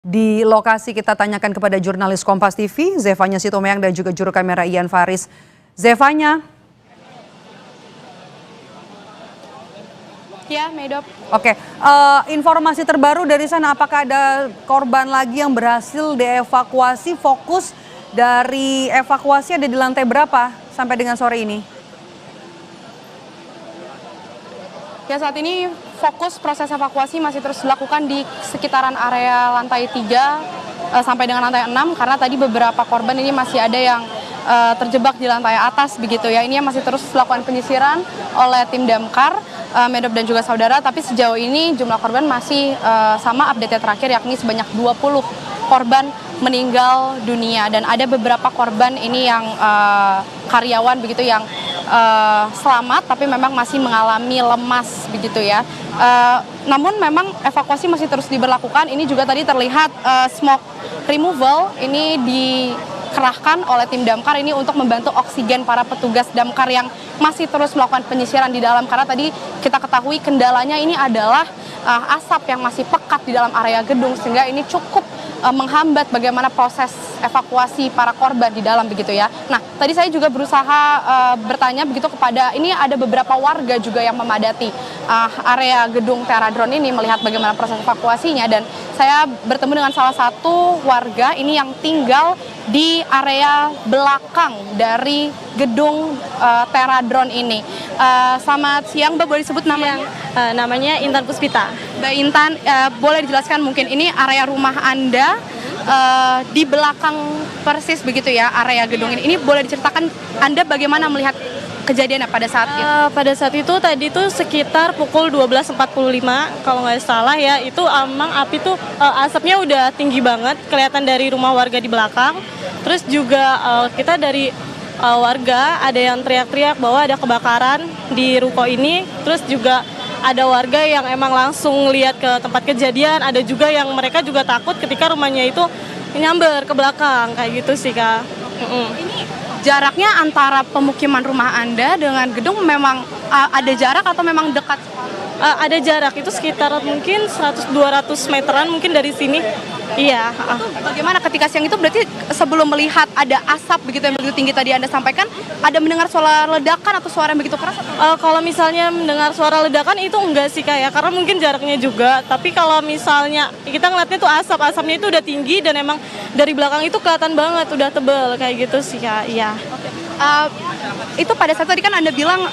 Di lokasi kita tanyakan kepada jurnalis Kompas TV, Zefanya Sitomeyang dan juga juru kamera Ian Faris. Zefanya. Ya, Medop. Oke, informasi terbaru dari sana, apakah ada korban lagi yang berhasil dievakuasi? Fokus dari evakuasi ada di lantai berapa sampai dengan sore ini? Ya, saat ini fokus proses evakuasi masih terus dilakukan di sekitaran area lantai 3 sampai dengan lantai 6 karena tadi beberapa korban ini masih ada yang terjebak di lantai atas begitu ya. Ini yang masih terus dilakukan penyisiran oleh tim damkar, Medop dan juga saudara, tapi sejauh ini jumlah korban masih sama update terakhir yakni sebanyak 20 korban meninggal dunia dan ada beberapa korban ini yang karyawan begitu yang selamat tapi memang masih mengalami lemas begitu ya. Namun memang evakuasi masih terus diberlakukan. Ini juga tadi terlihat smoke removal ini dikerahkan oleh tim damkar ini untuk membantu oksigen para petugas damkar yang masih terus melakukan penyisiran di dalam karena tadi kita ketahui kendalanya ini adalah asap yang masih pekat di dalam area gedung sehingga ini cukup menghambat bagaimana proses evakuasi para korban di dalam begitu ya. Nah, tadi saya juga berusaha bertanya begitu kepada ini ada beberapa warga juga yang memadati area gedung Teradron ini melihat bagaimana proses evakuasinya dan saya bertemu dengan salah satu warga ini yang tinggal di area belakang dari gedung Teradron ini. Selamat siang, Mbak, boleh disebut namanya? Namanya Intan Puspita. Mbak Intan, boleh dijelaskan mungkin ini area rumah Anda di belakang persis begitu ya area gedung ini. Ini boleh diceritakan Anda bagaimana melihat kejadiannya pada saat itu? Pada saat itu tadi tuh sekitar pukul 12.45 kalau nggak salah ya, itu emang api tuh asapnya udah tinggi banget kelihatan dari rumah warga di belakang. Terus juga kita dari warga ada yang teriak-teriak bahwa ada kebakaran di ruko ini. Terus juga ada warga yang emang langsung lihat ke tempat kejadian, ada juga yang mereka juga takut ketika rumahnya itu nyamber ke belakang kayak gitu sih, Kak. Ini jaraknya antara pemukiman rumah Anda dengan gedung memang ada jarak atau memang dekat? Ada jarak, itu sekitar mungkin 100-200 meteran mungkin dari sini. Iya. Itu bagaimana ketika siang itu berarti sebelum melihat ada asap begitu yang begitu tinggi tadi Anda sampaikan, ada mendengar suara ledakan atau suara yang begitu keras? Kalau misalnya mendengar suara ledakan itu enggak sih, Kak ya, karena mungkin jaraknya juga. Tapi kalau misalnya kita ngeliatnya tuh asapnya itu udah tinggi dan emang dari belakang itu kelihatan banget udah tebel kayak gitu sih, Kak. Iya. Itu pada saat tadi kan Anda bilang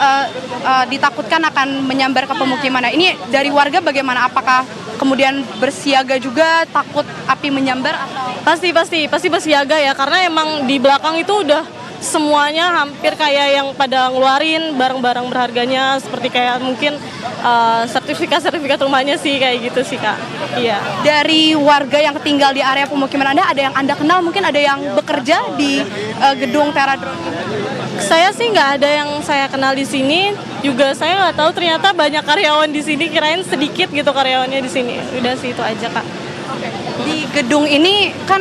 ditakutkan akan menyambar ke pemukiman. Nah, ini dari warga bagaimana? Apakah kemudian bersiaga juga takut api menyambar atau? Pasti bersiaga ya, karena emang di belakang itu udah semuanya hampir kayak yang pada ngeluarin barang-barang berharganya seperti kayak mungkin sertifikat rumahnya sih kayak gitu sih, Kak. Iya. Dari warga yang tinggal di area pemukiman Anda, ada yang Anda kenal, mungkin ada yang bekerja di gedung Teradron? Saya sih nggak ada yang saya kenal di sini. Juga saya nggak tahu ternyata banyak karyawan di sini. Kirain sedikit gitu karyawannya di sini. Udah sih itu aja, Kak. Di gedung ini kan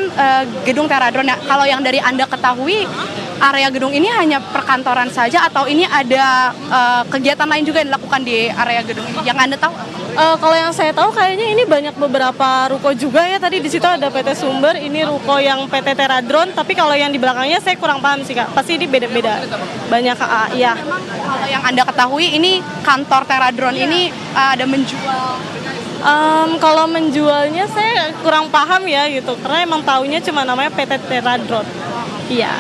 gedung Teradron. Ya, kalau yang dari Anda ketahui, area gedung ini hanya perkantoran saja atau ini ada kegiatan lain juga yang dilakukan di area gedung ini? Yang Anda tahu? Kalau yang saya tahu kayaknya ini banyak beberapa ruko juga ya. Tadi di situ ada PT Sumber, ini ruko yang PT Teradron. Tapi kalau yang di belakangnya saya kurang paham sih, Kak. Pasti ini beda-beda. Banyak, iya. Kalau yang Anda ketahui ini kantor Teradron ini ada menjual? Kalau menjualnya saya kurang paham ya gitu. Karena emang taunya cuma namanya PT Teradron. Iya.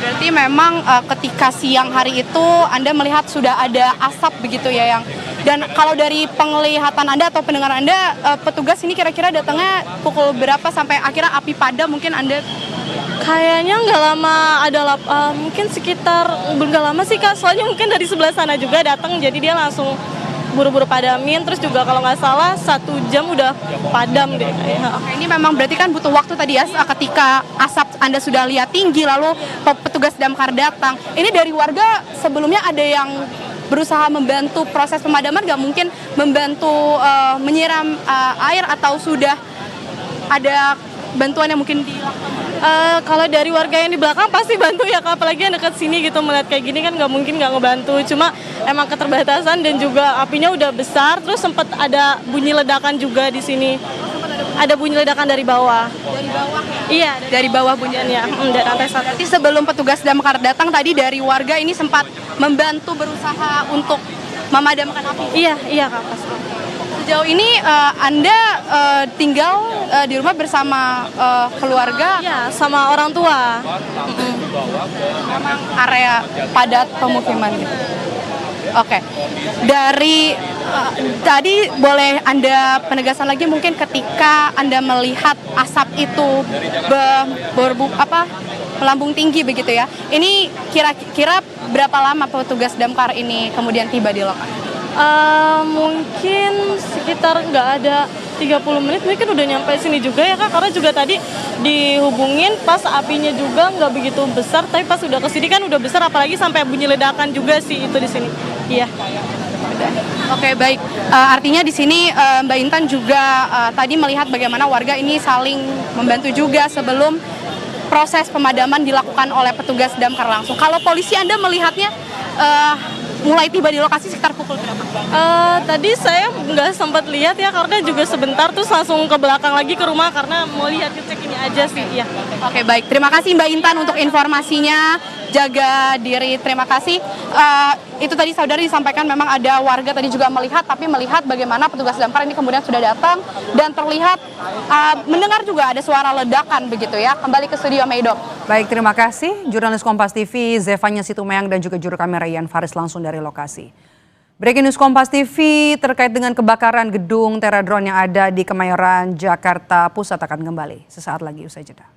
Berarti memang ketika siang hari itu Anda melihat sudah ada asap begitu ya yang. Dan kalau dari penglihatan Anda atau pendengar Anda, petugas ini kira-kira datangnya pukul berapa sampai akhirnya api padam mungkin Anda? Kayaknya nggak lama, mungkin sekitar nggak lama sih, Kak. Soalnya mungkin dari sebelah sana juga datang, jadi dia langsung buru-buru padamin. Terus juga kalau nggak salah 1 jam udah padam deh. Ini memang berarti kan butuh waktu tadi ya ketika asap Anda sudah lihat tinggi lalu petugas damkar datang. Ini dari warga sebelumnya ada yang berusaha membantu proses pemadaman, nggak mungkin membantu menyiram air atau sudah ada bantuan yang mungkin dilakukan? Kalau dari warga yang di belakang pasti bantu ya, Kak. Apalagi yang dekat sini gitu, melihat kayak gini kan nggak mungkin nggak ngebantu. Cuma emang keterbatasan dan juga apinya udah besar, terus sempat ada bunyi ledakan juga di sini. ada bunyi ledakan dari bawah. Dari bawah ya? Iya, Dari bawah bunyinya. dari lantai 1. Berarti sebelum petugas damkar datang tadi dari warga ini sempat membantu berusaha untuk memadamkan api. Iya Kak, pas. Sejauh ini Anda tinggal di rumah bersama keluarga, Iya, sama orang tua. memang area padat pemukiman gitu. Oke, dari tadi boleh Anda penegasan lagi mungkin ketika Anda melihat asap itu melambung tinggi begitu ya. Ini kira-kira berapa lama petugas damkar ini kemudian tiba di lokasi? Mungkin sekitar nggak ada 30 menit mungkin udah nyampe sini juga ya Kak, karena juga tadi dihubungin pas apinya juga nggak begitu besar, tapi pas udah kesini kan udah besar, apalagi sampai bunyi ledakan juga sih itu di sini. Iya. Oke, baik. Artinya di sini Mbak Intan juga tadi melihat bagaimana warga ini saling membantu juga sebelum proses pemadaman dilakukan oleh petugas damkar langsung. Kalau polisi Anda melihatnya mulai tiba di lokasi sekitar pukul berapa? Tadi saya nggak sempat lihat ya, karena juga sebentar terus langsung ke belakang lagi ke rumah karena mau lihat ngecek ini aja sih. Iya. Oke, baik. Terima kasih Mbak Intan untuk informasinya. Jaga diri, terima kasih. Itu tadi saudari disampaikan memang ada warga tadi juga melihat, tapi melihat bagaimana petugas damkar ini kemudian sudah datang dan terlihat mendengar juga ada suara ledakan begitu ya. Kembali ke studio Meidop. Baik, terima kasih. Jurnalis Kompas TV Zevanya Situmeang dan juga juru kamera Ian Faris langsung dari lokasi. Breaking News Kompas TV terkait dengan kebakaran gedung Teradron yang ada di Kemayoran, Jakarta Pusat akan kembali sesaat lagi usai jeda.